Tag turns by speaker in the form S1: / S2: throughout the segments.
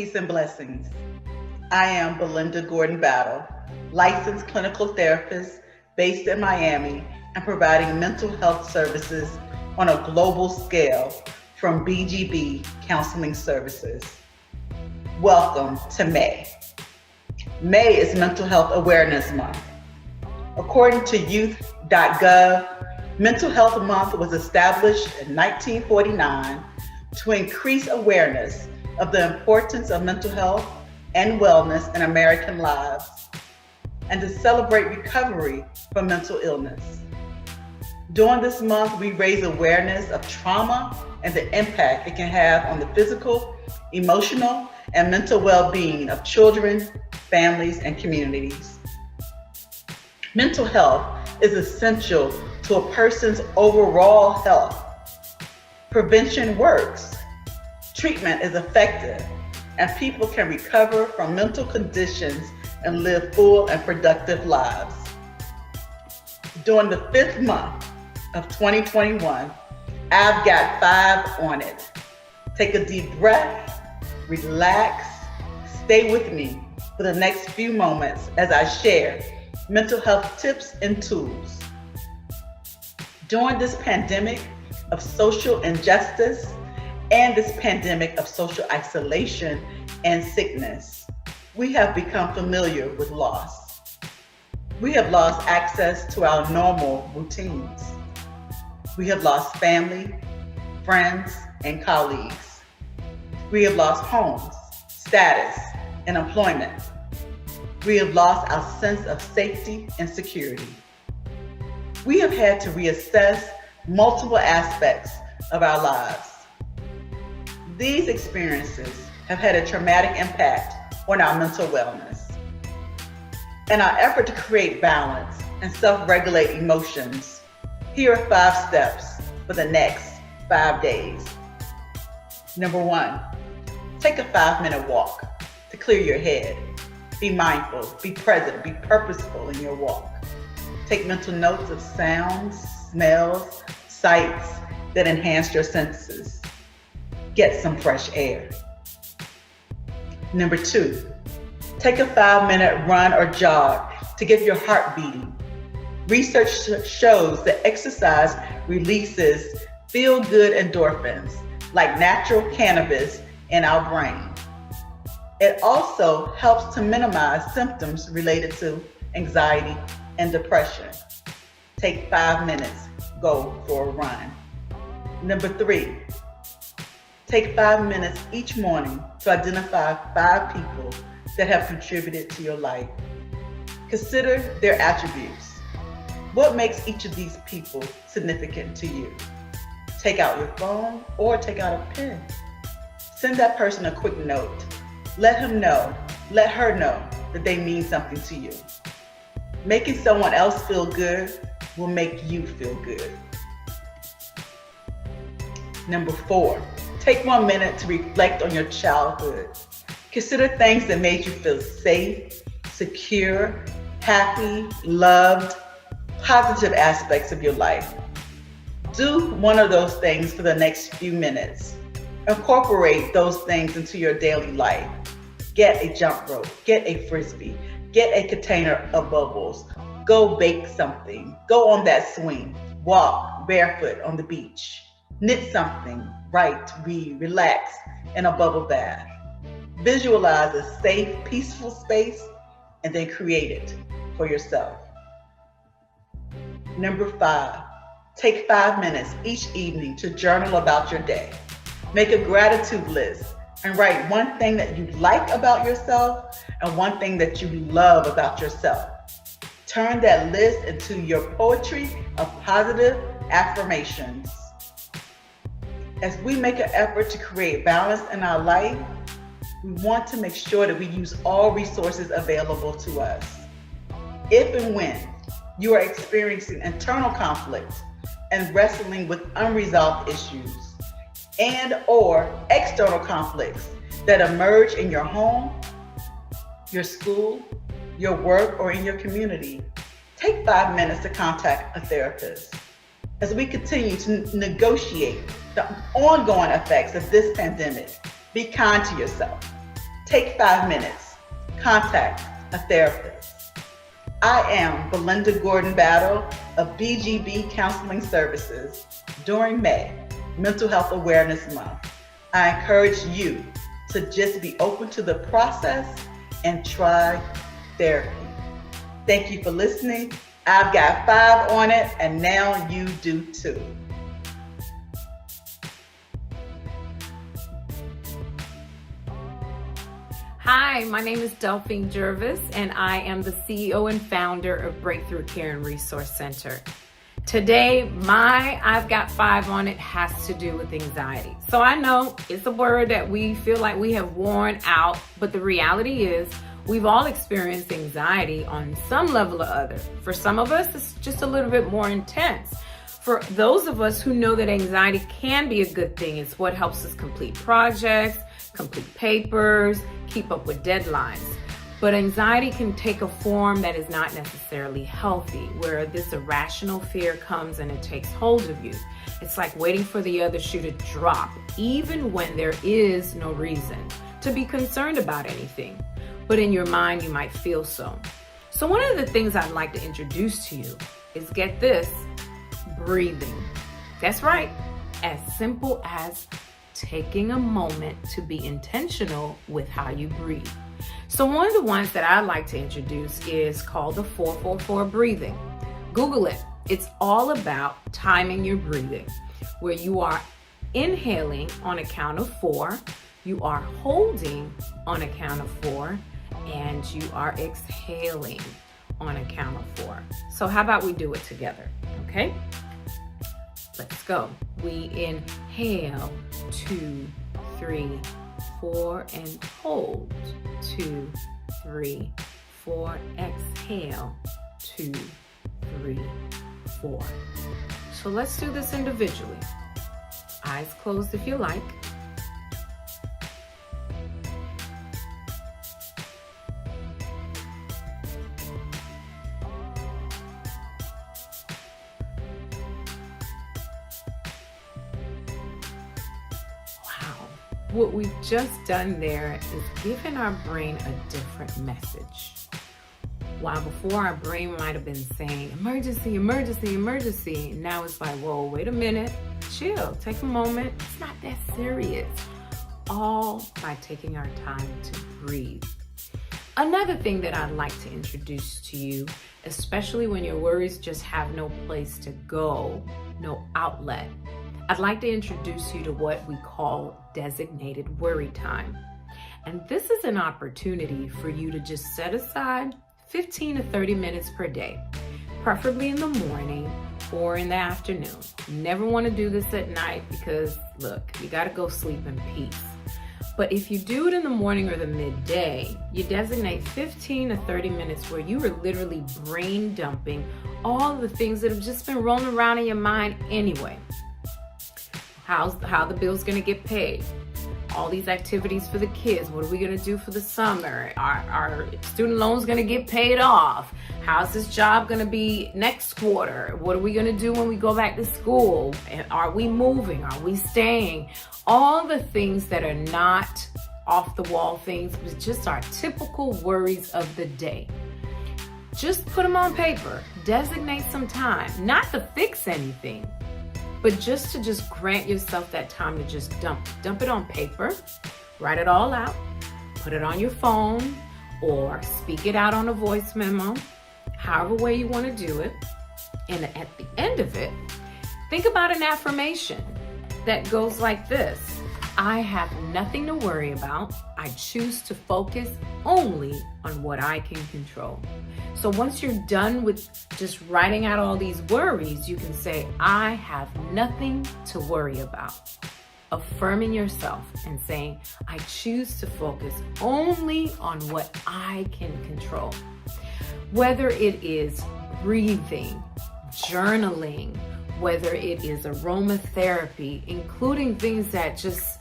S1: Peace and blessings. I am Belinda Gordon Battle, licensed clinical therapist based in Miami and providing mental health services on a global scale from BGB Counseling Services. Welcome to May. May is Mental Health Awareness Month. According to youth.gov, Mental Health Month was established in 1949 to increase awareness of the importance of mental health and wellness in American lives, and to celebrate recovery from mental illness. During this month, we raise awareness of trauma and the impact it can have on the physical, emotional, and mental well-being of children, families, and communities. Mental health is essential to a person's overall health. Prevention works. Treatment is effective, and people can recover from mental conditions and live full and productive lives. During the 5th month of 2021, I've got 5 on it. Take a deep breath, relax, stay with me for the next few moments as I share mental health tips and tools. During this pandemic of social injustice and this pandemic of social isolation and sickness, we have become familiar with loss. We have lost access to our normal routines. We have lost family, friends, and colleagues. We have lost homes, status, and employment. We have lost our sense of safety and security. We have had to reassess multiple aspects of our lives. These experiences have had a traumatic impact on our mental wellness. In our effort to create balance and self-regulate emotions, here are 5 steps for the next 5 days. Number 1, take a 5-minute walk to clear your head. Be mindful, be present, be purposeful in your walk. Take mental notes of sounds, smells, sights that enhance your senses. Get some fresh air. Number 2, take a 5-minute run or jog to get your heart beating. Research shows that exercise releases feel-good endorphins, like natural cannabis, in our brain. It also helps to minimize symptoms related to anxiety and depression. Take 5 minutes, go for a run. Number 3, take 5 minutes each morning to identify 5 people that have contributed to your life. Consider their attributes. What makes each of these people significant to you? Take out your phone or take out a pen. Send that person a quick note. Let her know that they mean something to you. Making someone else feel good will make you feel good. Number 4, take 1 minute to reflect on your childhood. Consider things that made you feel safe, secure, happy, loved, positive aspects of your life. Do one of those things for the next few minutes. Incorporate those things into your daily life. Get a jump rope, get a frisbee, get a container of bubbles, go bake something, go on that swing, walk barefoot on the beach, knit something, write, read, relax in a bubble bath. Visualize a safe, peaceful space and then create it for yourself. Number 5, take 5 minutes each evening to journal about your day. Make a gratitude list and write one thing that you like about yourself and one thing that you love about yourself. Turn that list into your poetry of positive affirmations. As we make an effort to create balance in our life, we want to make sure that we use all resources available to us. If and when you are experiencing internal conflict and wrestling with unresolved issues, and or external conflicts that emerge in your home, your school, your work, or in your community, take 5 minutes to contact a therapist. As we continue to negotiate the ongoing effects of this pandemic, be kind to yourself. Take 5 minutes. Contact a therapist. I am Belinda Gordon Battle of BGB Counseling Services. During May, Mental Health Awareness Month, I encourage you to just be open to the process and try therapy. Thank you for listening. I've got 5 on it, and now you do too.
S2: Hi, my name is Delphine Jervis, and I am the CEO and founder of Breakthrough Care and Resource Center. Today, my I've got 5 on it has to do with anxiety. So I know it's a word that we feel like we have worn out, but the reality is we've all experienced anxiety on some level or other. For some of us, it's just a little bit more intense. For those of us who know that anxiety can be a good thing, it's what helps us complete projects, complete papers, keep up with deadlines. But anxiety can take a form that is not necessarily healthy, where this irrational fear comes and it takes hold of you. It's like waiting for the other shoe to drop, even when there is no reason to be concerned about anything. But in your mind, you might feel so. So one of the things I'd like to introduce to you is, get this, breathing. That's right, as simple as taking a moment to be intentional with how you breathe. So one of the ones that I like to introduce is called the 4-4-4 breathing. Google it. It's all about timing your breathing, where you are inhaling on a count of 4, you are holding on a count of 4, and you are exhaling on a count of 4. So how about we do it together, okay? Let's go. We inhale, 2, 3, 4, and hold, 2, 3, 4, exhale, 2, 3, 4. So let's do this individually. Eyes closed if you like. What we've just done there is given our brain a different message. While before our brain might have been saying, emergency, emergency, emergency, now it's like, whoa, wait a minute, chill, take a moment, it's not that serious. All by taking our time to breathe. Another thing that I'd like to introduce to you, especially when your worries just have no place to go, no outlet, I'd like to introduce you to what we call designated worry time. And this is an opportunity for you to just set aside 15 to 30 minutes per day, preferably in the morning or in the afternoon. You never want to do this at night because, look, you got to go sleep in peace. But if you do it in the morning or the midday, you designate 15 to 30 minutes where you are literally brain dumping all the things that have just been rolling around in your mind anyway. How the bill's gonna get paid, all these activities for the kids, what are we gonna do for the summer, our student loans gonna get paid off, how's this job gonna be next quarter, what are we gonna do when we go back to school, and are we moving, are we staying, all the things that are not off the wall things, but just our typical worries of the day. Just put them on paper, designate some time, not to fix anything, but just to grant yourself that time to just dump it on paper, write it all out, put it on your phone, or speak it out on a voice memo, however way you want to do it. And at the end of it, think about an affirmation that goes like this: I have nothing to worry about. I choose to focus only on what I can control. So once you're done with just writing out all these worries, you can say, I have nothing to worry about. Affirming yourself and saying, I choose to focus only on what I can control. Whether it is breathing, journaling, whether it is aromatherapy, including things that just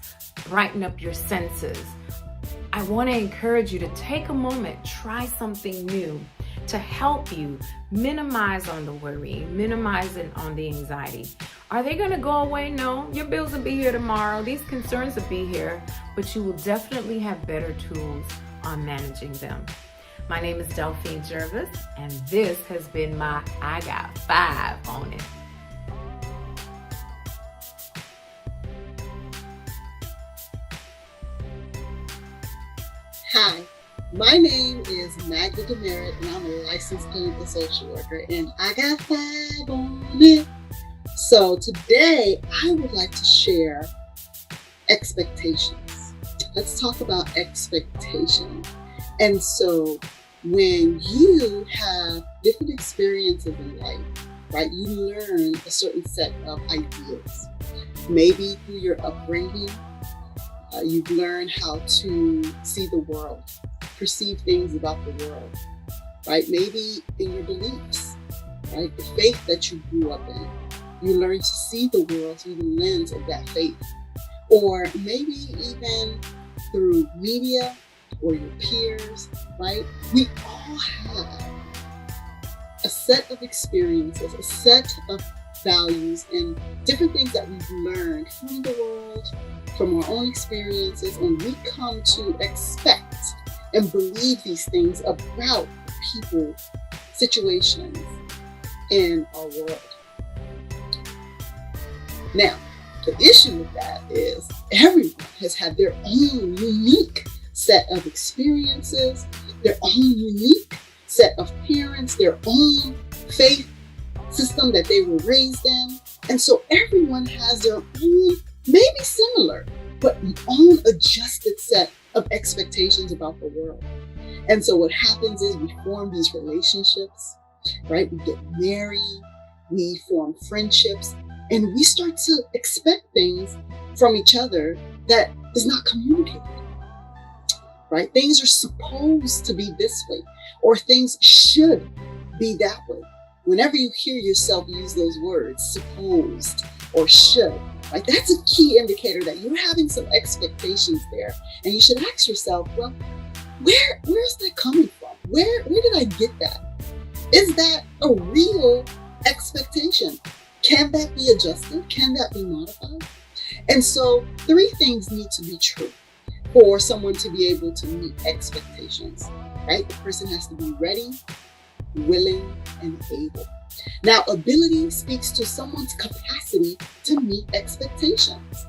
S2: brighten up your senses. I want to encourage you to take a moment, try something new to help you minimize on the worry, minimize it on the anxiety. Are they going to go away? No. Your bills will be here tomorrow. These concerns will be here, but you will definitely have better tools on managing them. My name is Delphine Jervis, and this has been my I Got 5 on it.
S3: Hi, my name is Magda Demerit, and I'm a licensed clinical social worker, and I got 5 on it. So today, I would like to share expectations. Let's talk about expectations. And so when you have different experiences in life, right, you learn a certain set of ideas. Maybe through your upbringing, you've learned how to see the world, perceive things about the world, right? Maybe in your beliefs, right? The faith that you grew up in, you learn to see the world through the lens of that faith. Or maybe even through media or your peers, right? We all have a set of experiences, a set of values, and different things that we've learned from the world, from our own experiences, and we come to expect and believe these things about people, situations in our world. Now, the issue with that is everyone has had their own unique set of experiences, their own unique set of parents, their own faith system that they were raised in. And so everyone has their own, maybe similar, but own adjusted set of expectations about the world. And so what happens is we form these relationships, right? We get married, we form friendships, and we start to expect things from each other that is not communicated, right? Things are supposed to be this way, or things should be that way. Whenever you hear yourself use those words, supposed or should, right? That's a key indicator that you're having some expectations there. And you should ask yourself, well, where's that coming from? Where did I get that? Is that a real expectation? Can that be adjusted? Can that be modified? And so 3 things need to be true for someone to be able to meet expectations, right? The person has to be ready, willing, and able. Now, ability speaks to someone's capacity to meet expectations.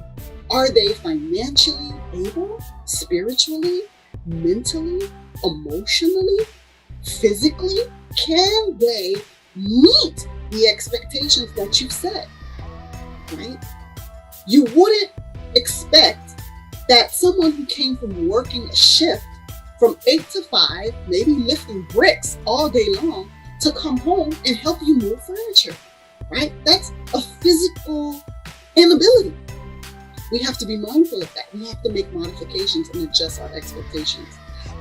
S3: Are they financially able, spiritually, mentally, emotionally, physically? Can they meet the expectations that you've set, right? You wouldn't expect that someone who came from working a shift from 8 to 5, maybe lifting bricks all day long, to come home and help you move furniture, right? That's a physical inability. We have to be mindful of that. We have to make modifications and adjust our expectations.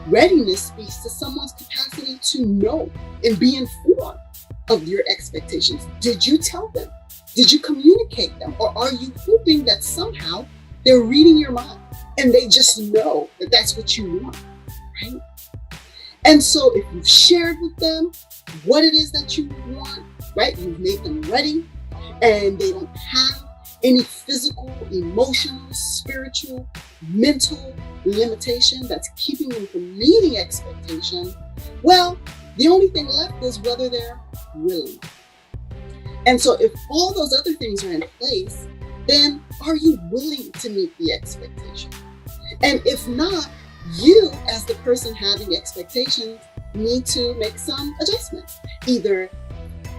S3: Readiness speaks to someone's capacity to know and be informed of your expectations. Did you tell them? Did you communicate them? Or are you hoping that somehow they're reading your mind and they just know that that's what you want, right? And so if you've shared with them what it is that you want, right? You've made them ready and they don't have any physical, emotional, spiritual, mental limitation that's keeping them from meeting expectation, well, the only thing left is whether they're willing. And so if all those other things are in place, then are you willing to meet the expectation? And if not, you as the person having expectations need to make some adjustments. Either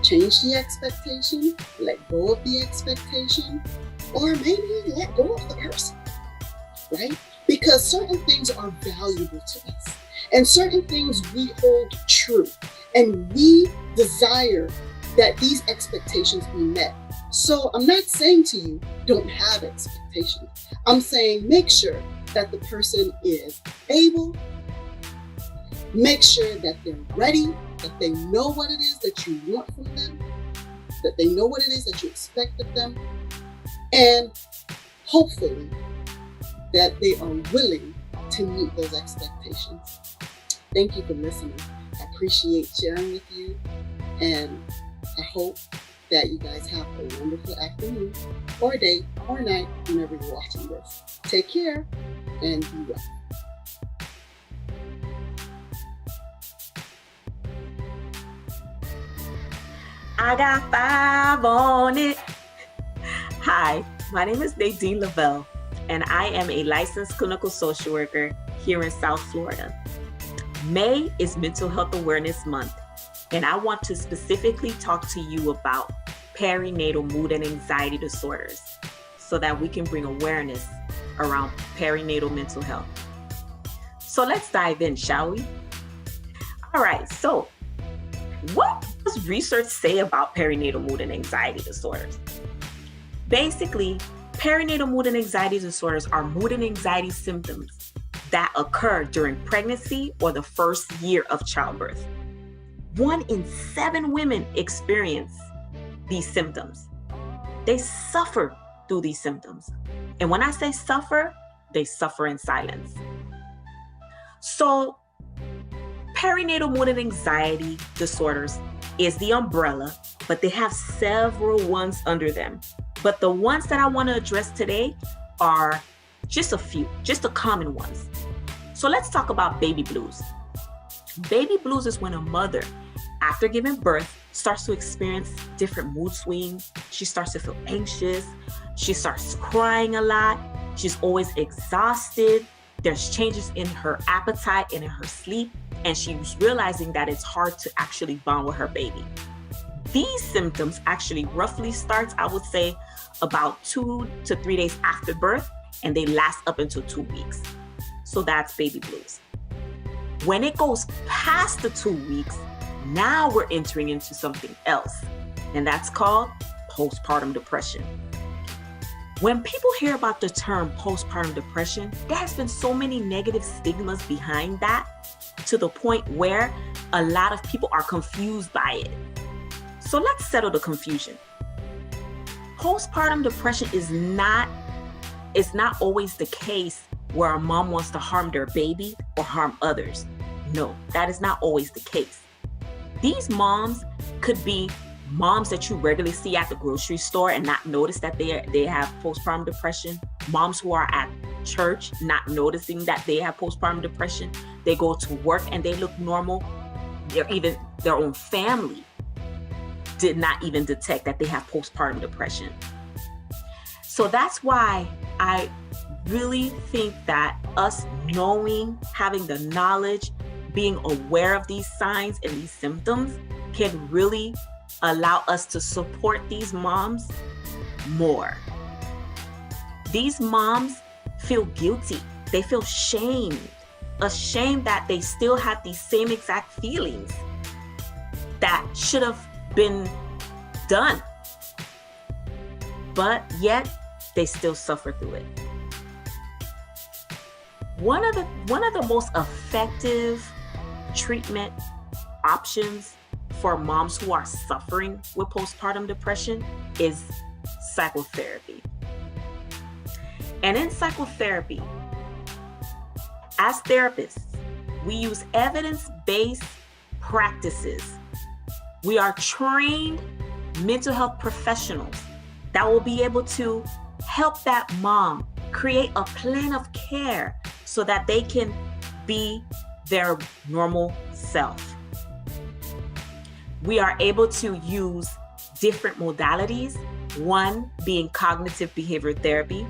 S3: change the expectation, let go of the expectation, or maybe let go of the person, right? Because certain things are valuable to us and certain things we hold true and we desire that these expectations be met. So I'm not saying to you, don't have expectations. I'm saying make sure that the person is able, make sure that they're ready, that they know what it is that you want from them, that they know what it is that you expect of them, and hopefully that they are willing to meet those expectations. Thank you for listening. I appreciate sharing with you, and I hope that you guys have a wonderful afternoon or day or night whenever you're watching this. Take care and be well.
S4: I got 5 on it. Hi, my name is Nadine Lavelle, and I am a licensed clinical social worker here in South Florida. May is Mental Health Awareness Month, and I want to specifically talk to you about perinatal mood and anxiety disorders so that we can bring awareness around perinatal mental health. So let's dive in, shall we? All right, so what does research say about perinatal mood and anxiety disorders? Basically, perinatal mood and anxiety disorders are mood and anxiety symptoms that occur during pregnancy or the first year of childbirth. 1 in 7 women experience these symptoms. They suffer through these symptoms. And when I say suffer, they suffer in silence. So, perinatal mood and anxiety disorders is the umbrella, but they have several ones under them. But the ones that I want to address today are just a few, just the common ones. So let's talk about baby blues. Baby blues is when a mother, after giving birth, starts to experience different mood swings. She starts to feel anxious. She starts crying a lot. She's always exhausted. There's changes in her appetite and in her sleep. And she's realizing that it's hard to actually bond with her baby. These symptoms actually roughly starts, I would say, about 2 to 3 days after birth, and they last up until 2 weeks. So that's baby blues. When it goes past the 2 weeks, now we're entering into something else, and that's called postpartum depression. When people hear about the term postpartum depression, there has been so many negative stigmas behind that to the point where a lot of people are confused by it. So let's settle the confusion. Postpartum depression is not always the case where a mom wants to harm their baby or harm others. No, that is not always the case. These moms could be moms that you regularly see at the grocery store and not notice that they have postpartum depression. Moms who are at church not noticing that they have postpartum depression. They go to work and they look normal. Even their own family did not even detect that they have postpartum depression. So that's why I really think that us knowing, having the knowledge, being aware of these signs and these symptoms can really allow us to support these moms more. These moms feel guilty. They feel ashamed that they still have these same exact feelings that should have been done. But yet they still suffer through it. One of the most effective treatment options for moms who are suffering with postpartum depression is psychotherapy. And in psychotherapy, as therapists, we use evidence-based practices. We are trained mental health professionals that will be able to help that mom create a plan of care so that they can be their normal self. We are able to use different modalities, one being cognitive behavior therapy.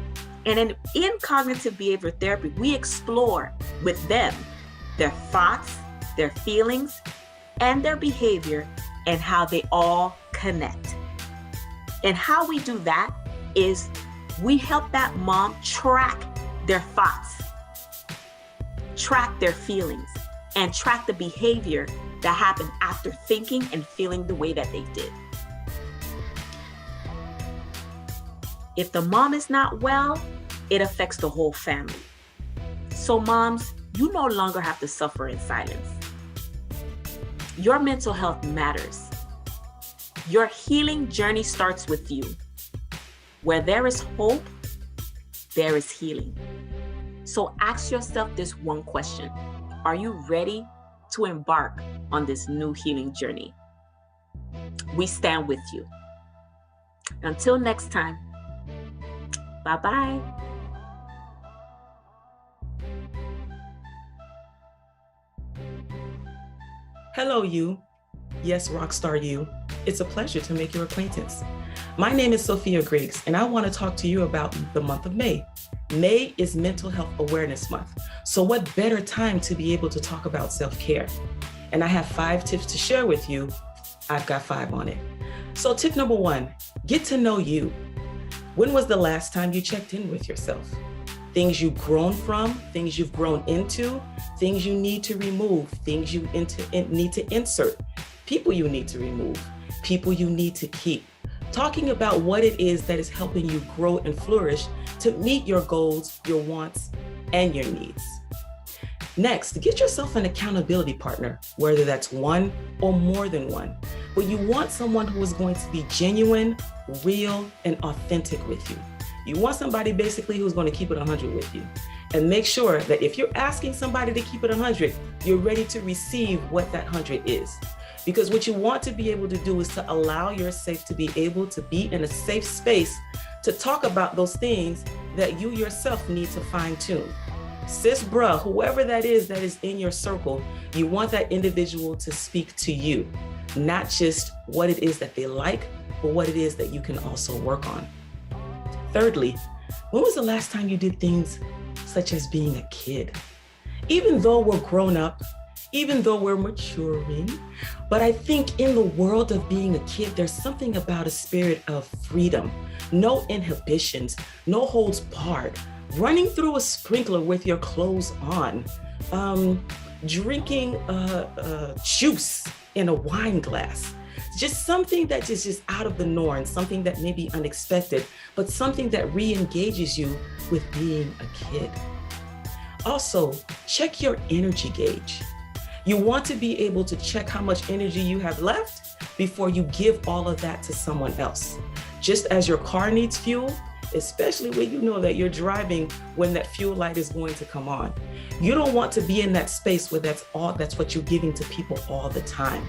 S4: And in cognitive behavior therapy, we explore with them their thoughts, their feelings, and their behavior, and how they all connect. And how we do that is we help that mom track their thoughts, track their feelings, and track the behavior that happened after thinking and feeling the way that they did. If the mom is not well, it affects the whole family. So moms, you no longer have to suffer in silence. Your mental health matters. Your healing journey starts with you. Where there is hope, there is healing. So ask yourself this one question. Are you ready to embark on this new healing journey? We stand with you. Until next time, bye-bye.
S5: Hello, you. Yes, Rockstar you. It's a pleasure to make your acquaintance. My name is Sophia Griggs, and I want to talk to you about the month of May. May is Mental Health Awareness Month. So what better time to be able to talk about self-care? And I have 5 tips to share with you. I've got 5 on it. So tip number 1, get to know you. When was the last time you checked in with yourself? Things you've grown from, things you've grown into, things you need to remove, things you need to insert, people you need to remove, people you need to keep. Talking about what it is that is helping you grow and flourish to meet your goals, your wants, and your needs. Next, get yourself an accountability partner, whether that's one or more than one. But you want someone who is going to be genuine, real, and authentic with you. You want somebody basically who's going to keep it 100 with you. And make sure that if you're asking somebody to keep it 100, you're ready to receive what that 100 is. Because what you want to be able to do is to allow yourself to be able to be in a safe space to talk about those things that you yourself need to fine tune. Sis, bruh, whoever that is in your circle, you want that individual to speak to you, not just what it is that they like, but what it is that you can also work on. Thirdly, when was the last time you did things such as being a kid? Even though we're grown up, even though we're maturing, but I think in the world of being a kid, there's something about a spirit of freedom, no inhibitions, no holds barred, running through a sprinkler with your clothes on, drinking juice in a wine glass. Just something that is just out of the norm, something that may be unexpected, but something that re-engages you with being a kid. Also, check your energy gauge. You want to be able to check how much energy you have left before you give all of that to someone else. Just as your car needs fuel, especially when you know that you're driving when that fuel light is going to come on. You don't want to be in that space where that's what you're giving to people all the time.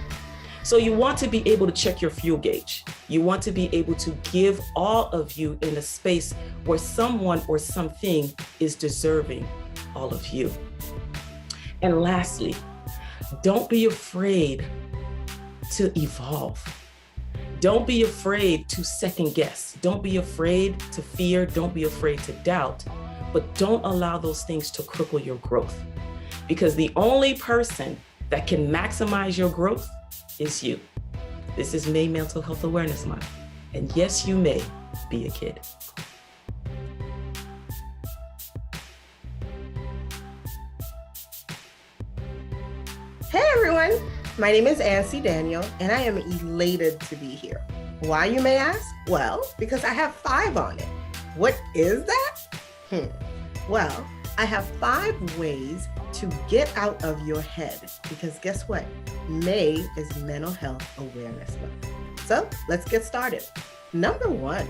S5: So you want to be able to check your fuel gauge. You want to be able to give all of you in a space where someone or something is deserving all of you. And lastly, don't be afraid to evolve. Don't be afraid to second guess. Don't be afraid to fear. Don't be afraid to doubt, but don't allow those things to cripple your growth. Because the only person that can maximize your growth is you. This is May Mental Health Awareness Month. And yes, you may be a kid.
S6: Hey everyone, my name is Ancy Daniel and I am elated to be here. Why, you may ask? Well, because I have 5 on it. What is that? Well, I have 5 ways to get out of your head because guess what? May is Mental Health Awareness Month. So let's get started. Number 1,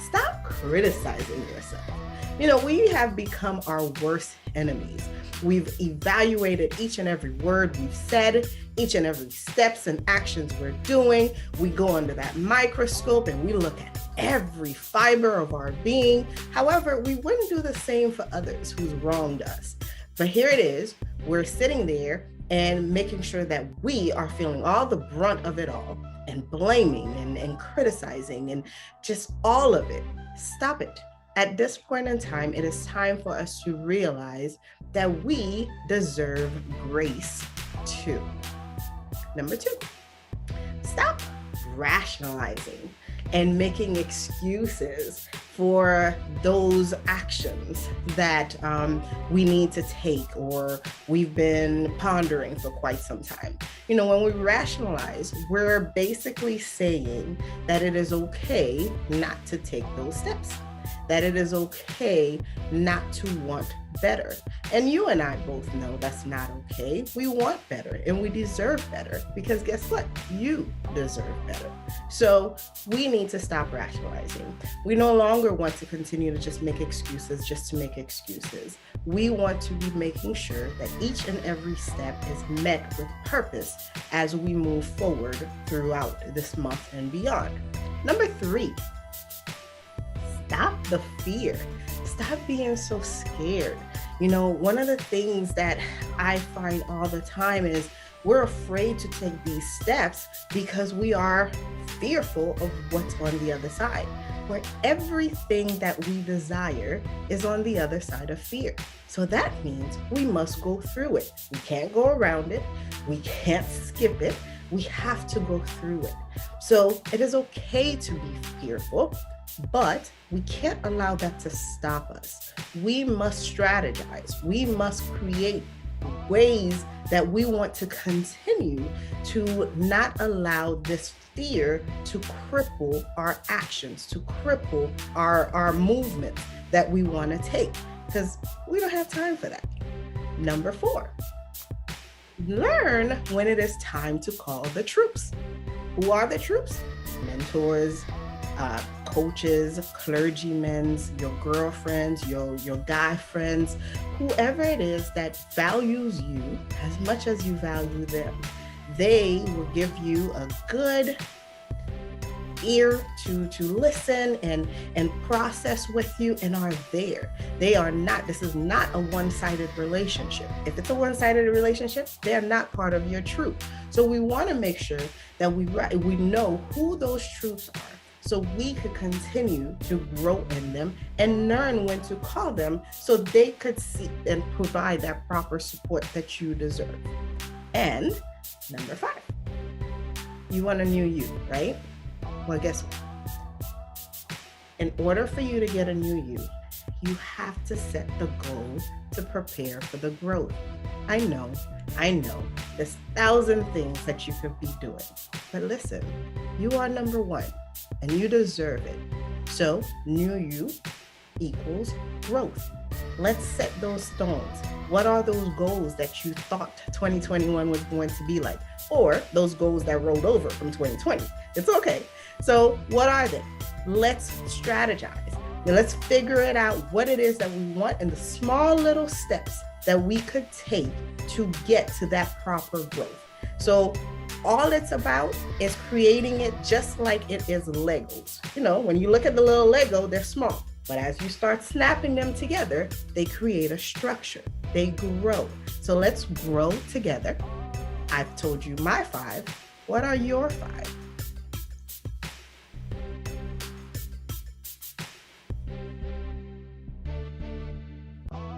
S6: stop criticizing yourself. You know, we have become our worst enemies. We've evaluated each and every word we've said, each and every steps and actions we're doing. We go under that microscope and we look at every fiber of our being. However, we wouldn't do the same for others who's wronged us. But here it is, we're sitting there and making sure that we are feeling all the brunt of it all and blaming and criticizing and just all of it. Stop it. At this point in time, it is time for us to realize that we deserve grace too. Number 2, stop rationalizing and making excuses for those actions that we need to take or we've been pondering for quite some time. You know, when we rationalize, we're basically saying that it is okay not to take those steps, that it is okay not to want better. And you and I both know that's not okay. We want better and we deserve better because guess what? You deserve better. So we need to stop rationalizing. We no longer want to continue to just make excuses just to make excuses. We want to be making sure that each and every step is met with purpose as we move forward throughout this month and beyond. Number 3, stop the fear. Stop being so scared. One of the things that I find all the time is we're afraid to take these steps because we are fearful of what's on the other side, where everything that we desire is on the other side of fear. So that means we must go through it. We can't go around it. We can't skip it. We have to go through it. So it is okay to be fearful, but we can't allow that to stop us. We must strategize. We must create ways that we want to continue to not allow this fear to cripple our actions, to cripple our movement that we want to take, because we don't have time for that. Number 4, learn when it is time to call the troops. Who are the troops? Mentors, coaches, clergymen, your girlfriends, your guy friends, whoever it is that values you as much as you value them. They will give you a good ear to listen and process with you and are there. This is not a one-sided relationship. If it's a one-sided relationship, they're not part of your troop. So we want to make sure that we know who those troops are, so we could continue to grow in them and learn when to call them so they could see and provide that proper support that you deserve. And number 5, you want a new you, right? Well, guess what? In order for you to get a new you, you have to set the goal to prepare for the growth. I know, there's 1,000 things that you could be doing, but listen, you are number 1 and you deserve it. So new you equals growth. Let's set those stones. What are those goals that you thought 2021 was going to be like? Or those goals that rolled over from 2020? It's okay. So what are they? Let's strategize. Now let's figure it out what it is that we want and the small little steps that we could take to get to that proper growth. So all it's about is creating it just like it is Legos. When you look at the little Lego, they're small, but as you start snapping them together, they create a structure. They grow. So let's grow together. I've told you my 5. What are your 5?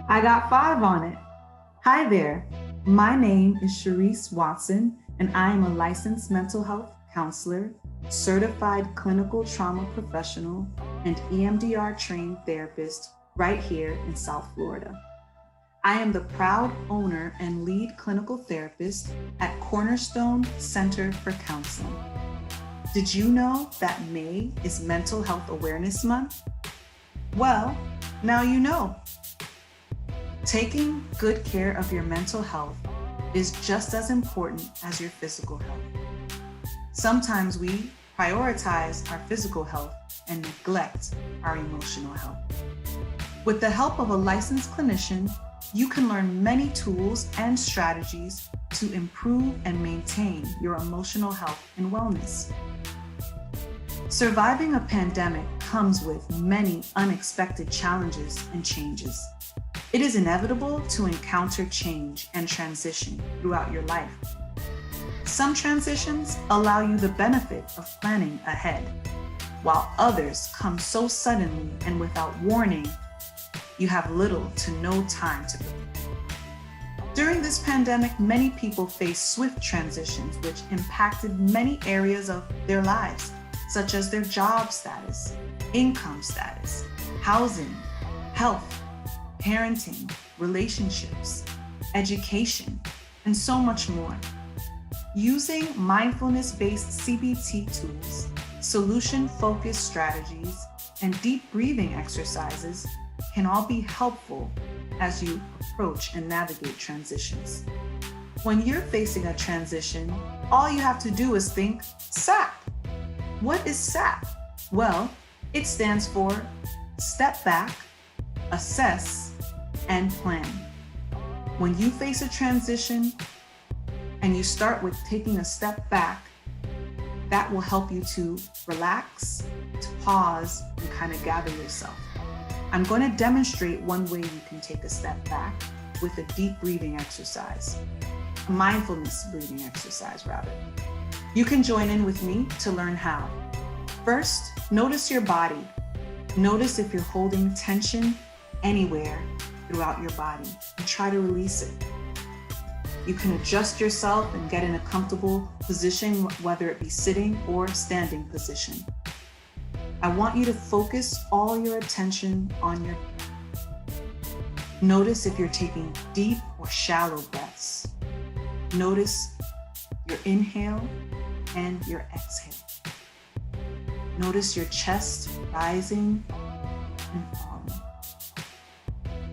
S7: I got 5 on it. Hi there. My name is Sharice Watson, and I am a licensed mental health counselor, certified clinical trauma professional, and EMDR trained therapist right here in South Florida. I am the proud owner and lead clinical therapist at Cornerstone Center for Counseling. Did you know that May is Mental Health Awareness Month? Well, now you know. Taking good care of your mental health is just as important as your physical health. Sometimes we prioritize our physical health and neglect our emotional health. With the help of a licensed clinician, you can learn many tools and strategies to improve and maintain your emotional health and wellness. Surviving a pandemic comes with many unexpected challenges and changes. It is inevitable to encounter change and transition throughout your life. Some transitions allow you the benefit of planning ahead, while others come so suddenly and without warning, you have little to no time to prepare. During this pandemic, many people faced swift transitions which impacted many areas of their lives, such as their job status, income status, housing, health, parenting, relationships, education, and so much more. Using mindfulness-based CBT tools, solution-focused strategies, and deep breathing exercises can all be helpful as you approach and navigate transitions. When you're facing a transition, all you have to do is think SAP. What is SAP? Well, it stands for Step Back, Assess, and Plan. When you face a transition and you start with taking a step back, that will help you to relax, to pause, and kind of gather yourself. I'm going to demonstrate one way you can take a step back with a deep breathing exercise, a mindfulness breathing exercise rather. You can join in with me to learn how. First, notice your body. Notice if you're holding tension anywhere throughout your body and try to release it. You can adjust yourself and get in a comfortable position, whether it be sitting or standing position. I want you to focus all your attention on your breath. Notice if you're taking deep or shallow breaths. Notice your inhale and your exhale. Notice your chest rising and falling.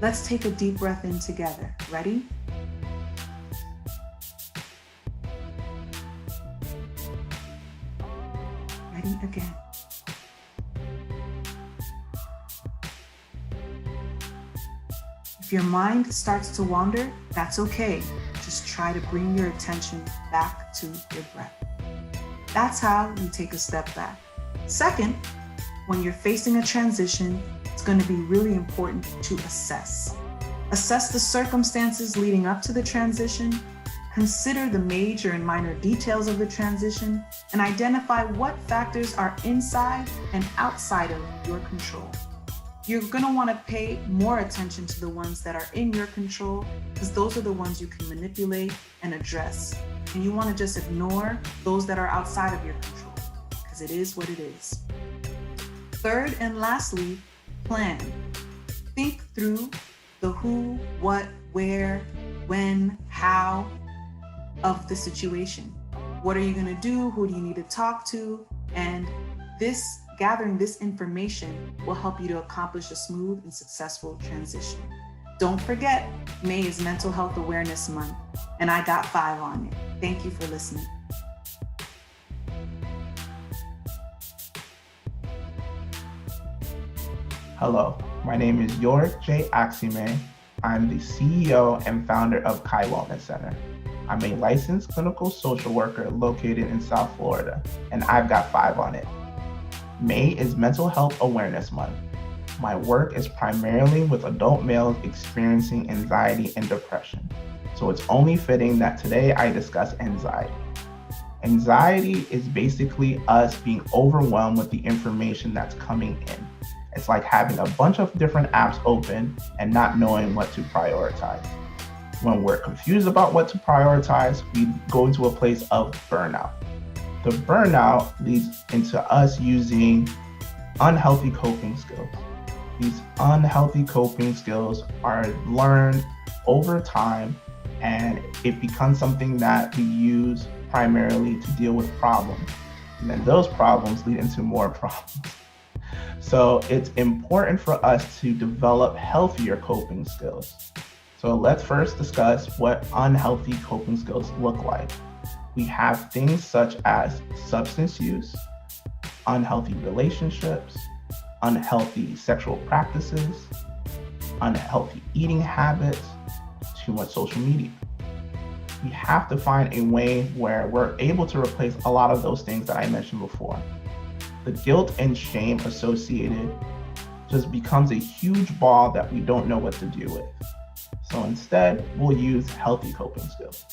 S7: Let's take a deep breath in together. Ready? Ready again. If your mind starts to wander, that's okay. Just try to bring your attention back to your breath. That's how you take a step back. Second, when you're facing a transition, it's going to be really important to assess. Assess the circumstances leading up to the transition, consider the major and minor details of the transition, and identify what factors are inside and outside of your control. You're going to want to pay more attention to the ones that are in your control, because those are the ones you can manipulate and address. And you want to just ignore those that are outside of your control, because it is what it is. Third and lastly, plan. Think through the who, what, where, when, how of the situation. What are you going to do? Who do you need to talk to? And gathering this information will help you to accomplish a smooth and successful transition. Don't forget, May is Mental Health Awareness Month, and I got 5 on it. Thank you for listening.
S8: Hello, my name is York J. Axime. I'm the CEO and founder of Kai Wellness Center. I'm a licensed clinical social worker located in South Florida, and I've got 5 on it. May is Mental Health Awareness Month. My work is primarily with adult males experiencing anxiety and depression, so it's only fitting that today I discuss anxiety. Anxiety is basically us being overwhelmed with the information that's coming in. It's like having a bunch of different apps open and not knowing what to prioritize. When we're confused about what to prioritize, we go into a place of burnout. The burnout leads into us using unhealthy coping skills. These unhealthy coping skills are learned over time, and it becomes something that we use primarily to deal with problems. And then those problems lead into more problems. So it's important for us to develop healthier coping skills. So let's first discuss what unhealthy coping skills look like. We have things such as substance use, unhealthy relationships, unhealthy sexual practices, unhealthy eating habits, too much social media. We have to find a way where we're able to replace a lot of those things that I mentioned before. The guilt and shame associated just becomes a huge ball that we don't know what to do with. So instead, we'll use healthy coping skills.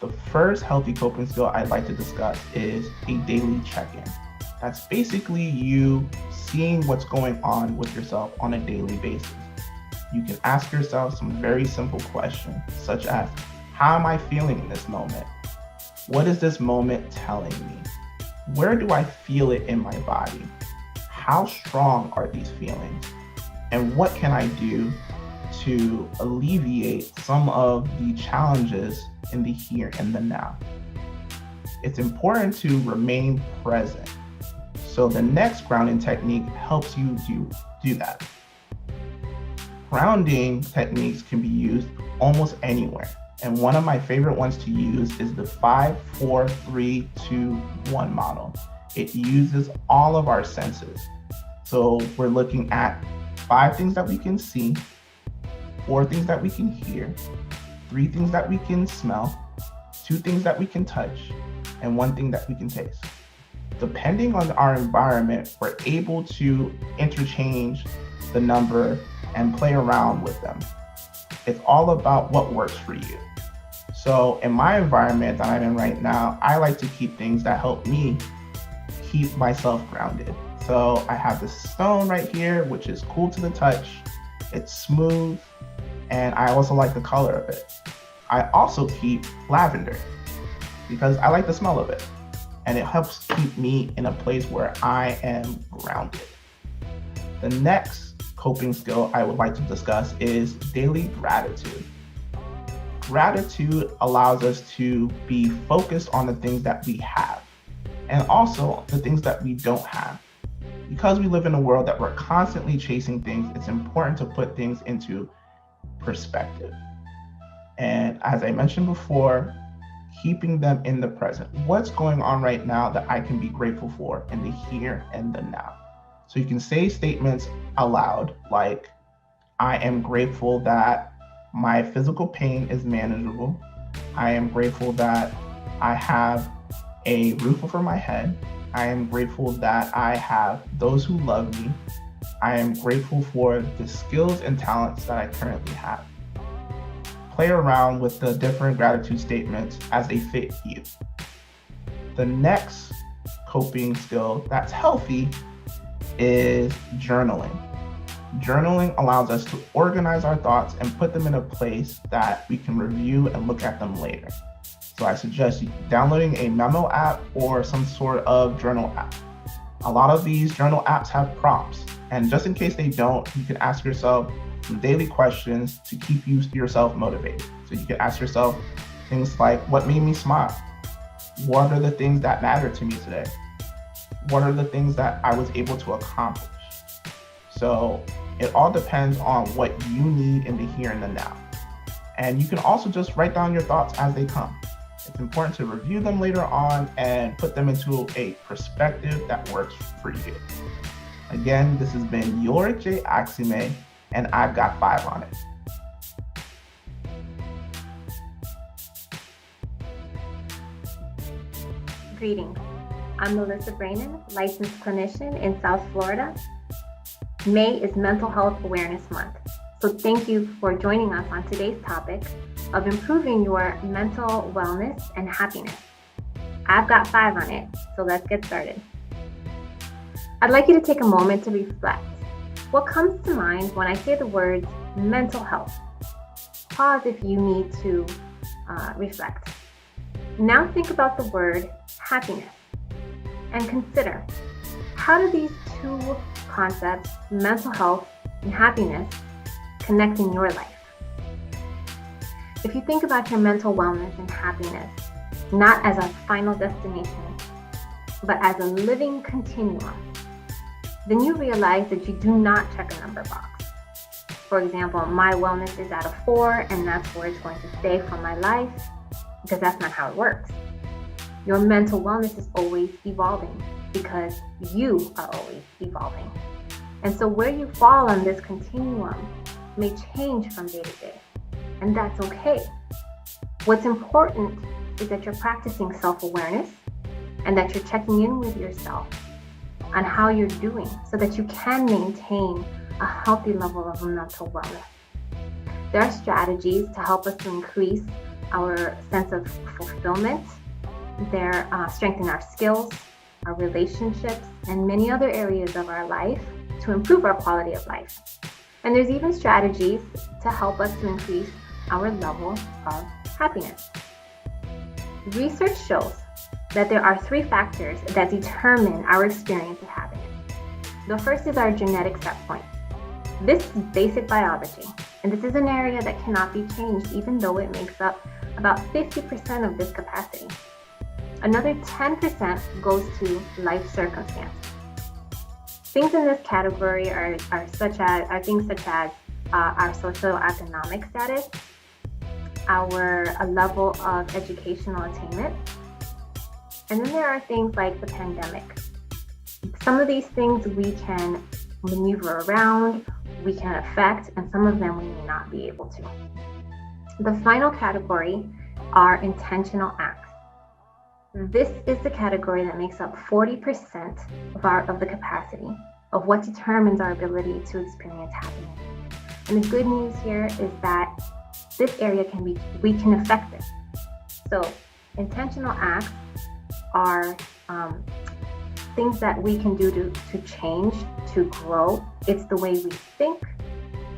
S8: The first healthy coping skill I'd like to discuss is a daily check-in. That's basically you seeing what's going on with yourself on a daily basis. You can ask yourself some very simple questions, such as, how am I feeling in this moment? What is this moment telling me? Where do I feel it in my body? How strong are these feelings? And what can I do to alleviate some of the challenges in the here and the now? It's important to remain present. So the next grounding technique helps you do that. Grounding techniques can be used almost anywhere. And one of my favorite ones to use is the 5-4-3-2-1 model. It uses all of our senses. So we're looking at 5 things that we can see, 4 things that we can hear, 3 things that we can smell, 2 things that we can touch, and 1 thing that we can taste. depending on our environment, we're able to interchange the number and play around with them. It's all about what works for you. So in my environment that I'm in right now, I like to keep things that help me keep myself grounded. So I have this stone right here, which is cool to the touch. It's smooth, and I also like the color of it. I also keep lavender because I like the smell of it, and it helps keep me in a place where I am grounded. The next coping skill I would like to discuss is daily gratitude. Gratitude allows us to be focused on the things that we have and also the things that we don't have. Because we live in a world that we're constantly chasing things, it's important to put things into perspective. And as I mentioned before, keeping them in the present. What's going on right now that I can be grateful for in the here and the now? So you can say statements aloud like, I am grateful that my physical pain is manageable. I am grateful that I have a roof over my head. I am grateful that I have those who love me. I am grateful for the skills and talents that I currently have. Play around with the different gratitude statements as they fit you. The next coping skill that's healthy is journaling. Journaling allows us to organize our thoughts and put them in a place that we can review and look at them later. So I suggest downloading a memo app or some sort of journal app. A lot of these journal apps have prompts, and just in case they don't, you can ask yourself some daily questions to keep yourself motivated. So you can ask yourself things like, what made me smile? What are the things that matter to me today? What are the things that I was able to accomplish? So it all depends on what you need in the here and the now. And you can also just write down your thoughts as they come. It's important to review them later on and put them into a perspective that works for you. Again, this has been your J. Axime, and I've got 5 on it.
S9: Greetings. I'm Melissa Brainin, licensed clinician in South Florida. May is Mental Health Awareness Month. So thank you for joining us on today's topic of improving your mental wellness and happiness. I've got 5 on it, so let's get started. I'd like you to take a moment to reflect. What comes to mind when I say the words mental health? Pause if you need to reflect. Now think about the word happiness and consider, how do these two concepts, mental health and happiness, connect in your life? If you think about your mental wellness and happiness, not as a final destination, but as a living continuum, then you realize that you do not check a number box. For example, my wellness is at a 4, and that's where it's going to stay for my life, because that's not how it works. Your mental wellness is always evolving because you are always evolving. And so where you fall on this continuum may change from day to day, and that's okay. What's important is that you're practicing self-awareness and that you're checking in with yourself on how you're doing so that you can maintain a healthy level of mental wellness. There are strategies to help us to increase our sense of fulfillment. They're strengthen our skills, our relationships, and many other areas of our life to improve our quality of life. And there's even strategies to help us to increase our level of happiness. Research shows that there are 3 factors that determine our experience of happiness. The first is our genetic set point. This is basic biology, and this is an area that cannot be changed even though it makes up about 50% of this capacity. Another 10% goes to life circumstance. Things in this category are things such as our socioeconomic status, our level of educational attainment, and then there are things like the pandemic. Some of these things we can maneuver around, we can affect, and some of them we may not be able to. The final category are intentional acts. This is the category that makes up 40% of the capacity of what determines our ability to experience happiness. And the good news here is that this area we can affect it. So intentional acts are things that we can do to change, to grow. It's the way we think,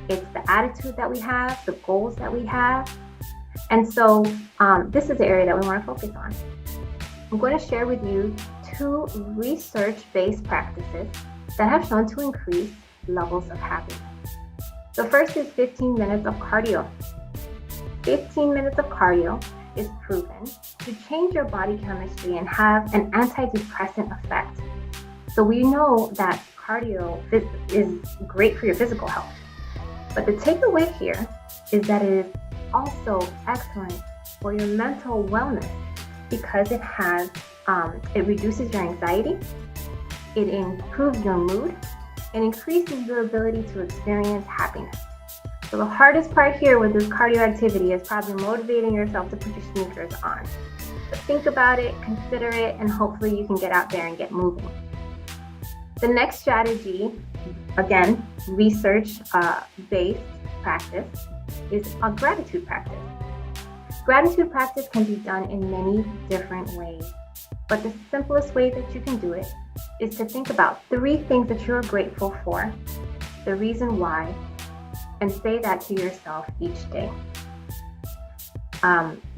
S9: it's the attitude that we have, the goals that we have. And so this is the area that we want to focus on. I'm going to share with you 2 research-based practices that have shown to increase levels of happiness. The first is 15 minutes of cardio. 15 minutes of cardio is proven to change your body chemistry and have an antidepressant effect. So we know that cardio is great for your physical health. But the takeaway here is that it is also excellent for your mental wellness because it reduces your anxiety, it improves your mood, and increases your ability to experience happiness. So the hardest part here with this cardio activity is probably motivating yourself to put your sneakers on. But think about it, consider it, and hopefully you can get out there and get moving. The next strategy, again, research-based practice, is a gratitude practice. Gratitude practice can be done in many different ways, but the simplest way that you can do it is to think about 3 things that you're grateful for, the reason why, and say that to yourself each day.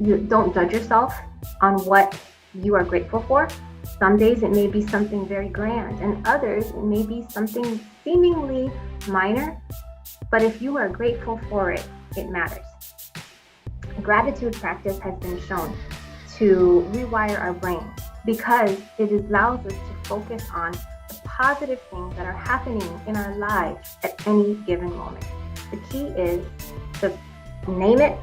S9: You don't judge yourself on what you are grateful for. Some days it may be something very grand, and others it may be something seemingly minor, but if you are grateful for it, it matters. Gratitude practice has been shown to rewire our brain because it allows us to focus on the positive things that are happening in our lives at any given moment. The key is to name it,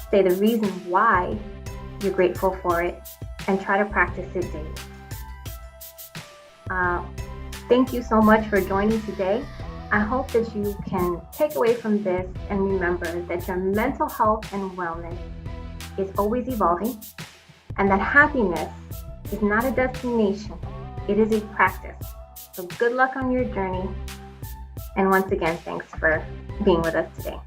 S9: say the reason why you're grateful for it, and try to practice it daily. Thank you so much for joining today. I hope that you can take away from this and remember that your mental health and wellness is always evolving, and that happiness is not a destination, it is a practice. So good luck on your journey. And once again, thanks for being with us today.